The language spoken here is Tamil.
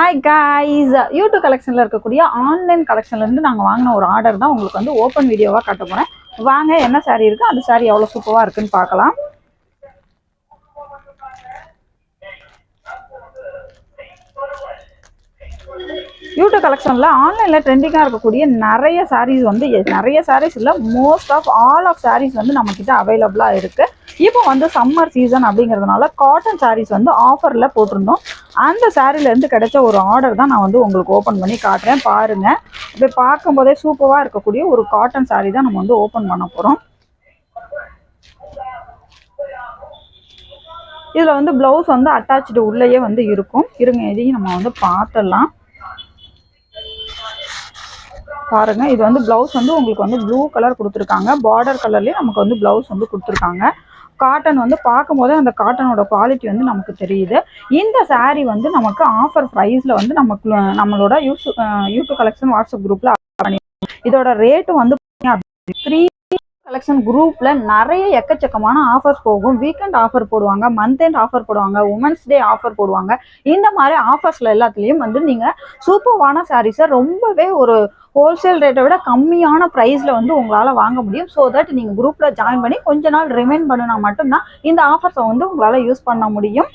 ஹாய் காய்ஸ், யூடியூப் கலெக்ஷனில் இருக்கக்கூடிய ஆன்லைன் கலெக்ஷன்லேருந்து நாங்கள் வாங்கின ஒரு ஆர்டர் தான் உங்களுக்கு வந்து ஓப்பன் வீடியோவாக காட்ட போகிறேன். வாங்க, என்ன சாரீ இருக்குது, அந்த சாரீ எவ்வளோ சூப்பராக இருக்குன்னு பார்க்கலாம். யூடியூப் கலெக்ஷனில் ஆன்லைனில் ட்ரெண்டிங்காக இருக்கக்கூடிய நிறைய சாரீஸ் வந்து நிறைய சாரீஸ் இல்லை, most of all of saris வந்து நம்மக்கிட்ட அவைலபிளாக இருக்குது. இப்போ வந்து சம்மர் சீசன் அப்படிங்கிறதுனால காட்டன் சாரீஸ் வந்து ஆஃபரில் போட்டிருந்தோம். அந்த சாரீலேருந்து கிடைச்ச ஒரு ஆர்டர் தான் நான் வந்து உங்களுக்கு ஓப்பன் பண்ணி காட்டுறேன். பாருங்கள், இப்போ பார்க்கும்போதே சூப்பராக இருக்கக்கூடிய ஒரு காட்டன் சாரீ தான் நம்ம வந்து ஓப்பன் பண்ண போகிறோம். இதில் வந்து ப்ளவுஸ் வந்து அட்டாச்சு உள்ளேயே வந்து இருக்கும். இருங்க, இதையும் நம்ம வந்து பார்த்துடலாம். பாருங்க, இது வந்து ப்ளவுஸ் வந்து உங்களுக்கு வந்து ப்ளூ கலர் கொடுத்துருக்காங்க. பார்டர் கலர்லேயே நமக்கு வந்து ப்ளவுஸ் வந்து கொடுத்துருக்காங்க. காட்டன் வந்து பார்க்கும்போதே அந்த காட்டனோட குவாலிட்டி வந்து நமக்கு தெரியுது. இந்த சாரீ வந்து நமக்கு ஆஃபர் ப்ரைஸில் வந்து நம்மளோட யூடியூப் கலெக்ஷன் வாட்ஸ்அப் குரூப்பில் இதோட ரேட்டு வந்து 3 கலெக்ஷன் குரூப்ல நிறைய எக்கச்சக்கமான ஆஃபர்ஸ் போகும். வீக்கெண்ட் ஆஃபர் போடுவாங்க, மந்த் எண்ட் ஆஃபர் போடுவாங்க, உமன்ஸ் டே ஆஃபர் போடுவாங்க. இந்த மாதிரி ஆஃபர்ஸ்ல எல்லாத்துலேயும் வந்து நீங்கள் சூப்பர்வான சாரீஸை ரொம்பவே ஒரு ஹோல்சேல் ரேட்டை விட கம்மியான ப்ரைஸில் வந்து உங்களால் வாங்க முடியும். ஸோ தட் நீங்கள் குரூப்பில் ஜாயின் பண்ணி கொஞ்ச நாள் ரிமைன் பண்ணினா மட்டும்தான் இந்த ஆஃபர்ஸை வந்து உங்களால் யூஸ் பண்ண முடியும்.